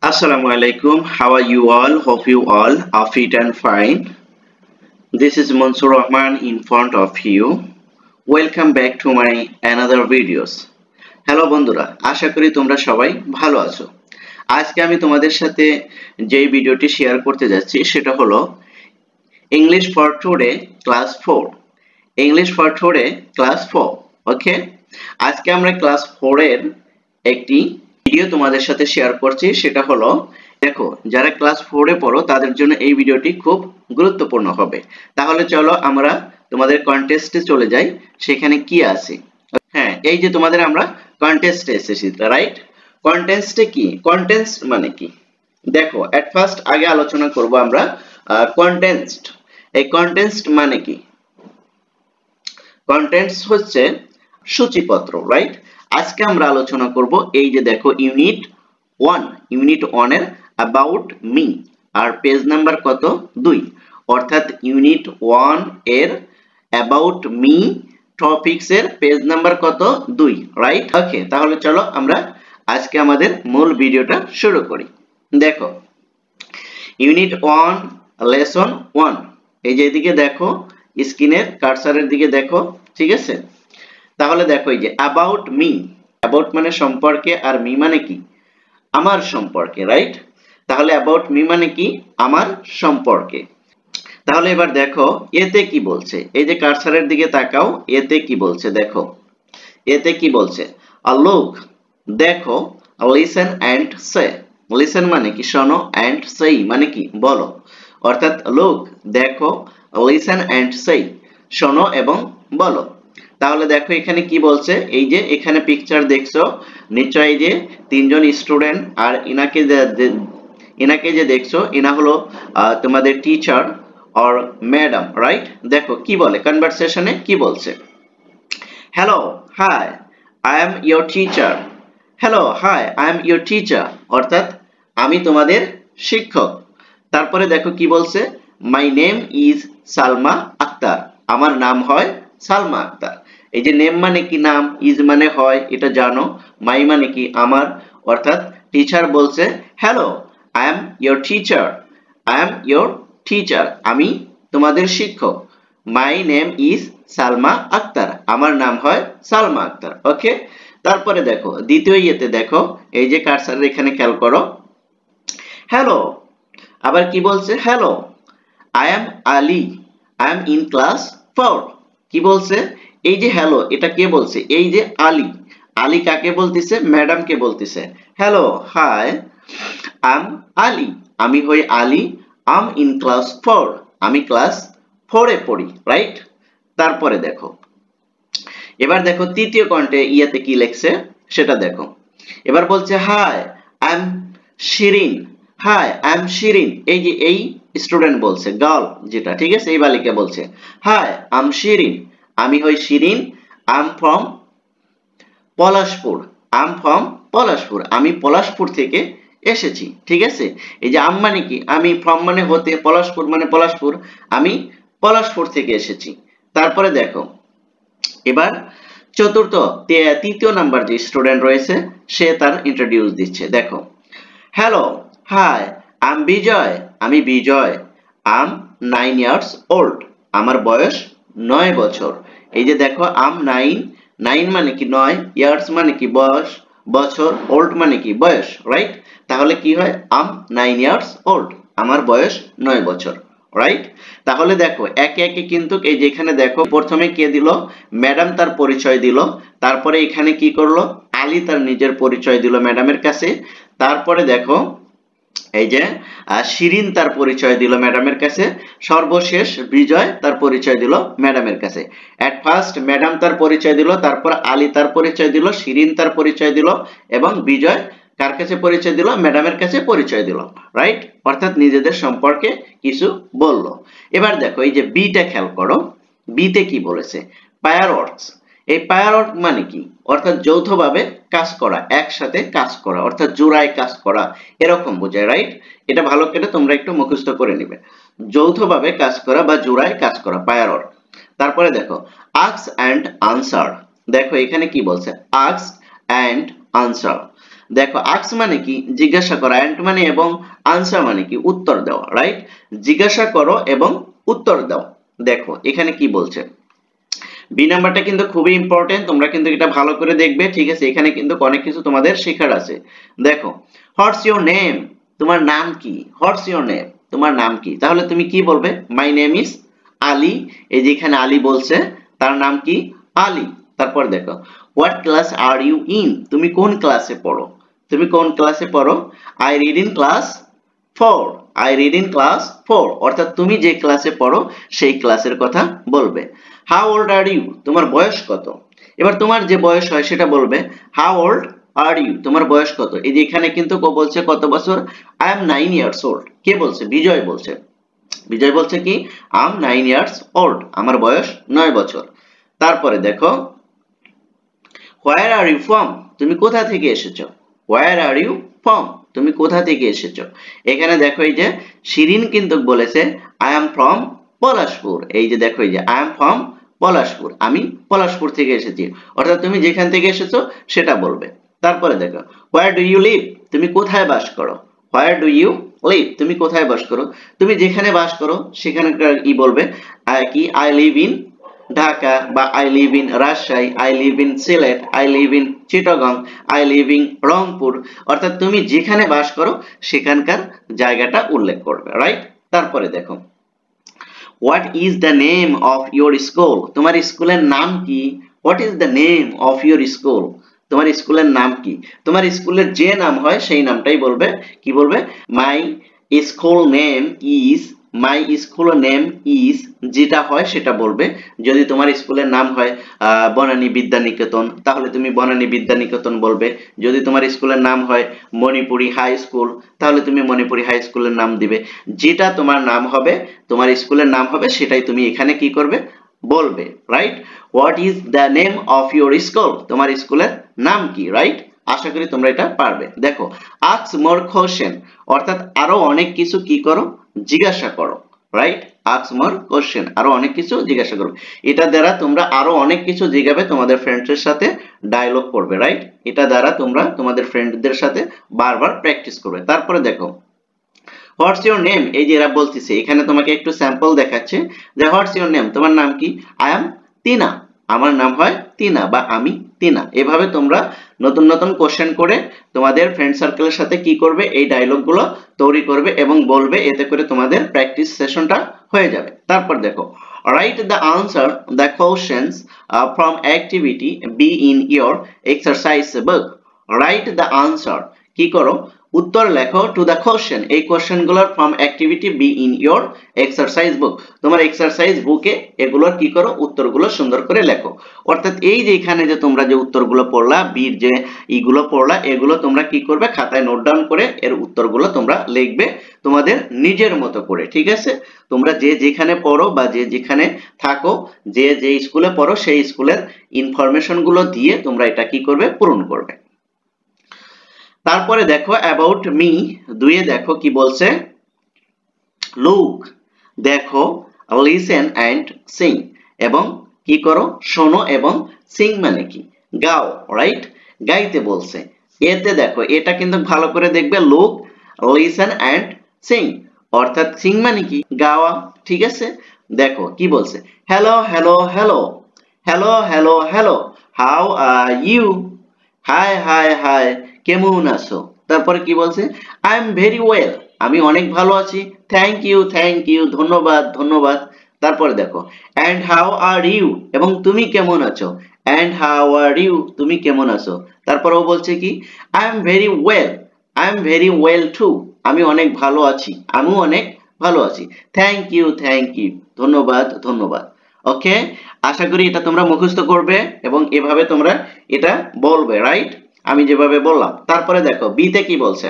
Assalamu alaikum. How are you all? Hope you all are fit and fine. This is Mansur Rahman in front of you. Welcome back to my another videos. Hello বন্ধুরা, আশা করি তোমরা সবাই ভালো আছো। আজকে আমি তোমাদের সাথে যে ভিডিওটি শেয়ার করতে যাচ্ছি সেটা হলো English for today class 4। English for today class 4। ওকে, আজকে আমরা ক্লাস 4 এর একটি ভিডিও তোমাদের সাথে শেয়ার করছি। সেটা হলো, দেখো যারা ক্লাস 4 এ পড়ো তাদের জন্য এই ভিডিওটি খুব গুরুত্বপূর্ণ হবে। তাহলে চলো আমরা তোমাদের কন্টেস্টে চলে যাই, সেখানে কি আছে। হ্যাঁ, এই যে তোমাদের আমরা কন্টেস্টে এসেছি, রাইট? কন্টেস্টে কি, কন্টেস্ট মানে কি দেখো, এট ফার্স্ট আগে আলোচনা করব আমরা কন্টেস্ট। এই কন্টেস্ট মানে কি? কন্টেন্টস হচ্ছে সূচিপত্র, রাইট? আজকে আমরা আলোচনা করব এই যে দেখো ইউনিট 1 এর অ্যাবাউট মি, আর পেজ নাম্বার কত? 2। অর্থাৎ ইউনিট 1 এর অ্যাবাউট মি টপিকস এর পেজ নাম্বার কত? 2, রাইট? ওকে, তাহলে চলো আমরা আজকে আমাদের মূল ভিডিওটা শুরু করি। দেখো ইউনিট 1 লেসন 1, এই যে এদিকে দেখো স্ক্রিনের কার্সারের দিকে দেখো, ঠিক আছে? তাহলে দেখো এই যে অ্যাবাউট মি, অ্যাবাউট মানে সম্পর্কে, আর মি মানে কি? আমার সম্পর্কে, রাইট? তাহলে অ্যাবাউট মি মানে কি? আমার সম্পর্কে। তাহলে এবার দেখো এতে কি বলছে, এই যে কার্সারের দিকে তাকাও, এতে কি বলছে দেখো। এতে কি বলছে? আ লুক, দেখো, লিসেন এন্ড সে। লিসেন মানে কি? শোনো, এন্ড সেই মানে কি? বলো। অর্থাৎ লুক, দেখো, লিসেন এন্ড সেই, শোনো এবং বলো। তাহলে দেখো এখানে কি বলছে, এই যে এখানে পিকচার দেখছো নিশ্চয়ই, এই যে তিনজন স্টুডেন্ট, আর ইনাকে যে দেখছো ইনা হলো তোমাদের টিচার অর ম্যাডাম, রাইট? দেখো কি বলে কনভারসেশনে কি বলছে। Hello, hi, I am your teacher. Hello, hi, I am your teacher, অর্থাৎ আমি তোমাদের শিক্ষক। তারপরে দেখো কি বলছে, my name is Salma Akter, আমার নাম হয় সালমা আক্তার। এই যে নেম মানে কি? নাম, ইজ মানে হয়, এটা জানো, মাই মানে কি? আমার। অর্থাৎ টিচার বলছে hello, I am your teacher, I am your teacher, আমি তোমাদের শিক্ষক। My name is Salma Akter, আমার নাম হয় সালমা আক্তার। ওকে, তারপরে দেখো দ্বিতীয় ইয়েতে দেখো, এই যে কার্সারের এখানে খেয়াল করো, হ্যালো, আবার কি বলছে? Hello, I am Ali, I am in class 4। কি বলছে? এই যে হ্যালো, এটা কে বলছে? এই যে আলী। আলী কাকে বলতেছে? ম্যাডামকে বলতেছে। Hello, hi, I am Ali, আমি হই আলী, আম ইন ক্লাস 4, আমি ক্লাস 4 এ পড়ি, রাইট? তারপরে দেখো, এবার দেখো তৃতীয় কন্টে ইয়াতে কি লেখছে সেটা দেখো। এবার বলছে hi, I am Shirin, hi, I am Shirin. এই যে এই স্টুডেন্ট বলছে, গার্ল যেটা, ঠিক আছে, এই বালিকা বলছে হাই, আই এম শিরিন, আমি হই Shirin, I am from Palashpur, I am from Palashpur, আমি পলাশপুর থেকে এসেছি, ঠিক আছে? এই যে আম মানে কি? আমি, ফ্রম মানে হতে, পলাশপুর মানে পলাশপুর, আমি পলাশপুর থেকে এসেছি। তারপরে দেখো এবার চতুর্থ তৃতীয় নাম্বার যে স্টুডেন্ট রয়েছে সে তার ইন্ট্রোডিউস দিচ্ছে। দেখো, হ্যালো, হাই, আই এম বিজয়, আমি বিজয়, আই এম 9 ইয়ার্স ওল্ড, আমার বয়স 9 বছর। এই যে দেখো আম 9, 9 মানে কি? 9, ইয়ার্স মানে কি? বয়স, বছর, ওল্ড মানে কি? বয়স, রাইট? তাহলে কি হয়? আম 9 ইয়ার্স ওল্ড, আমার বয়স 9 বছর, রাইট? তাহলে দেখো একে একে কিন্তু এই যে এখানে দেখো প্রথমে কে দিল? ম্যাডাম তার পরিচয় দিল। তারপরে এখানে কি করলো? আলী তার নিজের পরিচয় দিল ম্যাডামের কাছে। তারপরে দেখো এই যে শিরিন তার পরিচয় দিল ম্যাডামের কাছে। সর্বশেষ বিজয় তার পরিচয় দিল ম্যাডামের কাছে। এট ফার্স্ট ম্যাডাম তার পরিচয় দিল, তারপর আলী তার পরিচয় দিল, শিরিন তার পরিচয় দিল, এবং বিজয় কার কাছে পরিচয় দিল? ম্যাডামের কাছে পরিচয় দিল, রাইট? অর্থাৎ নিজেদের সম্পর্কে কিছু বলল। এবার দেখো এই যে বিটা খেয়াল করো, বিতে কি বলেছে? পায়ার ওয়ার্কস। এই পায়ার ওয়ার্ক মানে কি? অর্থাৎ যৌথভাবে কাজ করা, একসাথে কাজ করা, অর্থাৎ জোড়ায় কাজ করা, এরকম বোঝায়, রাইট? এটা ভালো করে তোমরা একটু মুখস্থ করে নিবে, যৌথভাবে কাজ করা বা জোড়ায় কাজ করা, পায়ার ওয়ার্ক। তারপরে দেখো আস্ক এন্ড আনসার। দেখো এখানে কি বলছে? Ask and answer. দেখো আস্ক মানে কি জিজ্ঞাসা করা, এন্ড মানে এবং আনসার মানে কি উত্তর দেওয়া, রাইট? জিজ্ঞাসা করো এবং উত্তর দাও। দেখো এখানে কি বলছে, বি নাম্বারটা কিন্তু খুবই ইম্পর্টেন্ট, তোমরা কিন্তু এটা ভালো করে দেখবে, ঠিক আছে? এখানে কিন্তু অনেক কিছু তোমাদের শেখার আছে। দেখো হোয়াটস ইওর নেম, তোমার নাম কি? হোয়াটস ইওর নেম, তোমার নাম কি? তাহলে তুমি কি বলবে? মাই নেম ইজ আলী। এই যে এখানে আলী বলছে, তার নাম কি? আলী। তারপর দেখো what class are you in, তুমি কোন ক্লাসে পড়ো? তুমি কোন ক্লাসে পড়ো? I read in class 4, I read in class 4, অর্থাৎ তুমি যে ক্লাসে পড়ো সেই ক্লাসের কথা বলবে। হাউ ওল্ড আর ইউ, তোমার বয়স কত? এবার তোমার যে বয়স হয় সেটা বলবে হাউ ওল্ড আর ইউ, তোমার বয়স কত? এই যে এখানে কিন্তু বলছে কত বছর, আই এম 9 ইয়ার্স ওল্ড। কে বলছে? বিজয় বলছে। বিজয় বলছে কি আই এম 9 ইয়ার্স ওল্ড, আমার বয়স 9 বছর। তারপরে দেখো হোয়ার আর ইউ ফ্রম, তুমি কোথা থেকে এসেছো? হোয়ার আর ইউ ফ্রম, তুমি কোথা থেকে এসেছো? এখানে দেখো এই যে শিরিন কিন্তু বলেছে আই এম ফ্রম পলাশপুর। এই যে দেখো এই যে আই এম ফ্রম পলাশপুর, আমি পলাশপুর থেকে এসেছি, অর্থাৎ তুমি যেখান থেকে এসেছো সেটা বলবে। তারপরে দেখো হোয়ার ডু ইউ লিভ, তুমি কোথায় বাস করো? হোয়ার ডু ইউ লিভ, তুমি কোথায় বাস করো? তুমি যেখানে বাস করো সেখানকার কি বলবে? কি আই লিভ ইন ঢাকা, বা I live in Rajshahi, I live in Sylhet, I live in Chittagong, I live in Rangpur, অর্থাৎ তুমি যেখানে বাস করো সেখানকার জায়গাটা উল্লেখ করবে, রাইট? তারপরে দেখো what is the name of your school, তোমার স্কুলের নাম কি? What is the name of your school, তোমার স্কুলের নাম কি? তোমার স্কুলের যে নাম হয় সেই নামটাই বলবে। কি বলবে? My school name is, my school name is, যেটা হয় সেটা বলবে। যদি তোমার স্কুলের নাম হয় বনানী বিদ্যানিকেতন, তাহলে তুমি বনানী বিদ্যানিকেতন বলবে। যদি তোমার স্কুলের নাম হয় মণিপুরি হাই স্কুল, তাহলে তুমি মণিপুরি হাই স্কুলের নাম দিবে। যেটা তোমার নাম হবে, তোমার স্কুলের নাম হবে, সেটাই তুমি এখানে কি করবে? বলবে, right? What is the name of your school, তোমার স্কুলের নাম কি, রাইট? আশা করি তোমরা এটা পারবে। দেখো আস্ক মোর কোশ্চেন, অর্থাৎ আরো অনেক কিছু কি করো? জিজ্ঞাসা করো, রাইট? আস্ক মোর কোশ্চেন, আরো অনেক কিছু জিজ্ঞাসা করো। এটা দ্বারা তোমরা আরো অনেক কিছু জিজ্ঞাবে, তোমাদের ফ্রেন্ডসের সাথে ডায়লগ করবে, রাইট? এটা দ্বারা তোমরা তোমাদের ফ্রেন্ডদের সাথে বারবার প্র্যাকটিস করবে। তারপরে দেখো হোয়াটস ইওর নেম, এই যে এরা বলতেছে, এখানে তোমাকে একটু স্যাম্পল দেখাচ্ছে যে হোয়াটস ইওর নেম, তোমার নাম কি? আই এম তিনা, আমার নাম হয় তিনা, বা আমি তিনা। এভাবে তোমরা নতুন নতুন কোশ্চেন করে তোমাদের ফ্রেন্ড সার্কেলের সাথে কি করবে? এই ডায়লগ গুলো তৈরি করবে এবং বলবে, এতে করে তোমাদের প্র্যাকটিস সেশনটা হয়ে যাবে। তারপর দেখো write the answer the questions from activity be in your exercise book. Write the answer, কি করো? উত্তর লেখো টু দ্য কোশ্চেন, এই কোশ্চেন গুলোর from activity be in your exercise বুক, তোমার এক্সারসাইজ বুকে এগুলোর কি করো? উত্তরগুলো সুন্দর করে লেখো। অর্থাৎ এই যে এখানে যে তোমরা যে উত্তরগুলো পড়লা, বির যে ইগুলো পড়লা, এগুলো তোমরা কি করবে? খাতায় নোট ডাউন করে এর উত্তরগুলো তোমরা লিখবে তোমাদের নিজের মতো করে, ঠিক আছে? তোমরা যে যেখানে পড়ো বা যে যেখানে থাকো, যে যে স্কুলে পড়ো সেই স্কুলের ইনফরমেশন গুলো দিয়ে তোমরা এটা কি করবে? পূরণ করবে। তারপরে দেখো অ্যাবাউট মি, দুইয়ে দেখো কি বলছে? লুক, দেখো, লিসেন অ্যান্ড সিং, এবং কি করো? শোনো, এবং সিং মানে কি? গাও, রাইট? গাইতে বলছে। এতে দেখো এটা কিন্তু ভালো করে দেখবে, লুক, লিসেন অ্যান্ড সিং, অর্থাৎ সিং মানে কি? গাওয়া, ঠিক আছে? দেখো কি বলছে? Hello hello hello, hello hello hello, how are you, hi hi hi, কেমন আছো? তারপরে কি বলছে? আই এম ভেরি ওয়েল, আমি অনেক ভালো আছি। থ্যাংক ইউ, ধন্যবাদ ধন্যবাদ। তারপরে দেখো এন্ড হাউ আর ইউ, এবং তুমি কেমন আছো? এন্ড হাউ আর ইউ, তুমি কেমন আছো? তারপর ও বলছে কি? I am very well, I am very well too, আমি অনেক ভালো আছি, আমিও অনেক ভালো আছি। থ্যাংক ইউ, ধন্যবাদ ধন্যবাদ। ওকে, আশা করি এটা তোমরা মুখস্থ করবে এবং এভাবে তোমরা এটা বলবে, রাইট? আমি যেভাবে বললাম। তারপরে দেখো বিতে কি বলছে?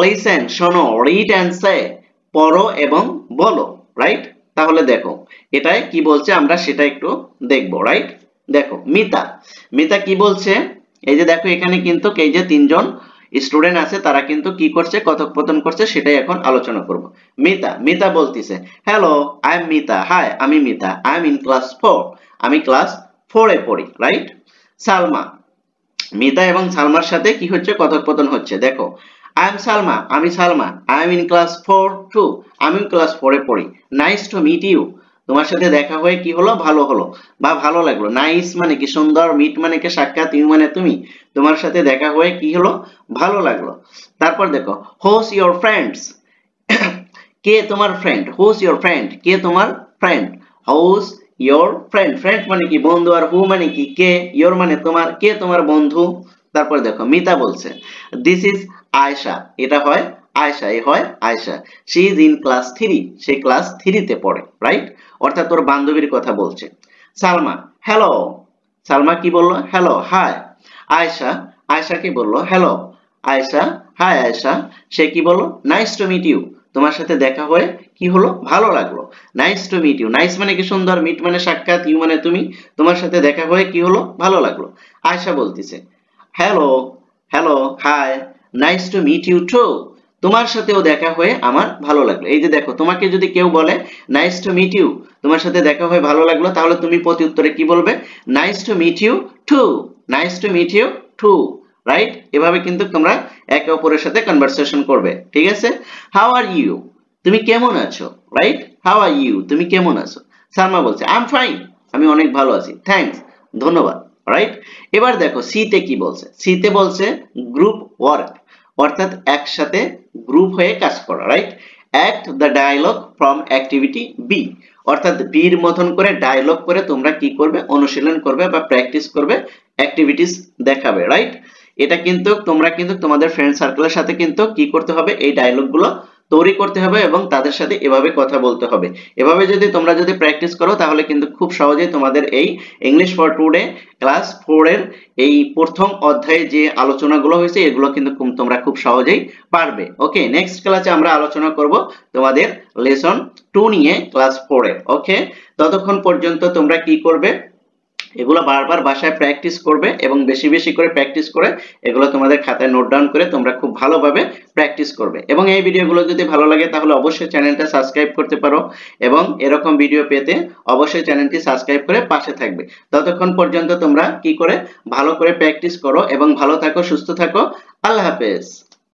লিসেন, শোনো, রিড এন্ড সে, পড়ো এবং বলো, রাইট? তাহলে দেখো এটাই কি বলছে, আমরা সেটা একটু দেখবো, রাইট? দেখো মিতা, মিতা কি বলছে? এই যে দেখো এখানে কিন্তু এই যে তিনজন স্টুডেন্ট আছে, তারা কিন্তু কি করছে? কথোপকথন করছে, সেটাই এখন আলোচনা করব। মিতা, মিতা বলতিছে hello, I am Mita, hi, আমি Mita, I am in class 4, আমি ক্লাস 4 এ পড়ি, রাইট? সালমা, মিতা এবং সালমার সাথে কি হচ্ছে, কথোপকথন হচ্ছে। দেখো, আই এম সালমা, আমি Salma, I am in class 4 2, আমি ক্লাস 4 এ পড়ি। নাইস টু মিট ইউ, তোমার সাথে দেখা হয়ে কি হলো, ভালো হলো বা ভালো লাগলো। নাইস মানে কি সুন্দর, মিট মানে কি সাক্ষাৎ, ইউ মানে তুমি, তোমার সাথে দেখা হয়ে কি হলো, ভালো লাগলো। তারপর দেখো, হোস ইওর ফ্রেন্ডস, কে তোমার ফ্রেন্ড, হোস ইওর ফ্রেন্ড, কে তোমার friend, hose your friend, friend মানে কি বন্ধু, আর হু মানে কি কে, ইওর মানে তোমার, কে তোমার বন্ধু। তারপর দেখো মিতা বলছে দিস ইজ আয়েশা, এটা হয় আয়েশা, এ হয় Ayesha. She is in class 3, say class 3 তে পড়ে, রাইট, অর্থাৎ তোর বান্ধবীর কথা বলছে। সালমা, হ্যালো, সালমা কি বললো, হ্যালো হাই। আয়েশা, আয়েশা কি বললো, হ্যালো আয়েশা, হাই আয়েশা। সে কি বললো, নাইস টু মিট ইউ, তোমার সাথে দেখা হয়ে কি হলো, ভালো লাগলো। Nice to meet you, nice মানে কি সুন্দর, মিট মানে সাক্ষাৎ, ইউ মানে তুমি, তোমার সাথে দেখা হয়ে কি হলো, ভালো লাগলো। আয়েশা বলতেছে hello, hello hi, nice to meet you too, তোমার সাথেও দেখা হয়ে আমার ভালো লাগলো। এই যে দেখো, তোমাকে যদি কেউ বলে নাইস টু মিট ইউ, তোমার সাথে দেখা হয়ে ভালো লাগলো, তাহলে তুমি প্রতি উত্তরে কি বলবে, nice to meet you too, nice to meet you too, right. এভাবে কিন্তু তোমরা একে অপরের সাথে কনভারসেশন করবে, ঠিক আছে। হাউ আর ইউ, তুমি কেমন আছো, রাইট, হাউ আর ইউ, তুমি কেমন আছো। সালমা বলছে আই এম ফাইন, আমি অনেক ভালো আছি, থ্যাঙ্কস, ধন্যবাদ, রাইট। এবার দেখো সিতে কি বলছে, সিতে বলছে গ্রুপ ওয়ার্ক, অর্থাৎ একসাথে গ্রুপ হয়ে কাজ করা, right. Act the dialogue from activity B, অর্থাৎ বির মতন করে ডায়লগ করে তোমরা কি করবে, অনুশীলন করবে বা প্র্যাকটিস করবে, অ্যাক্টিভিটিস দেখাবে, রাইট। এটা কিন্তু তোমরা কিন্তু তোমাদের ফ্রেন্ড সার্কেলের সাথে কিন্তু কি করতে হবে, এই ডায়লগ গুলো তৈরি করতে হবে এবং তাদের সাথে এভাবে কথা বলতে হবে। এভাবে যদি তোমরা প্র্যাকটিস করো, তাহলে কিন্তু খুব সহজেই তোমাদের এই ইংলিশ ফর টুডে ক্লাস 4 এর এই প্রথম অধ্যায়ে যে আলোচনাগুলো হয়েছে, এগুলো কিন্তু তোমরা খুব সহজেই পারবে। ওকে, নেক্সট ক্লাসে আমরা আলোচনা করব তোমাদের লেসন 2 নিয়ে, ক্লাস 4 এর। ওকে, ততক্ষণ পর্যন্ত তোমরা কি করবে, এগুলো বারবার বাসায় প্র্যাকটিস করবে এবং বেশি বেশি করে প্র্যাকটিস করে এগুলো তোমাদের খাতায় নোট ডাউন করে তোমরা খুব ভালোভাবে প্র্যাকটিস করবে। এবং এই ভিডিওগুলো যদি ভালো লাগে তাহলে অবশ্যই চ্যানেলটা সাবস্ক্রাইব করতে পারো এবং এরকম ভিডিও পেতে অবশ্যই চ্যানেলটি সাবস্ক্রাইব করে পাশে থাকবে। ততক্ষণ পর্যন্ত তোমরা কি করে ভালো করে প্র্যাকটিস করো এবং ভালো থাকো, সুস্থ থাকো। আল্লাহ হাফেজ।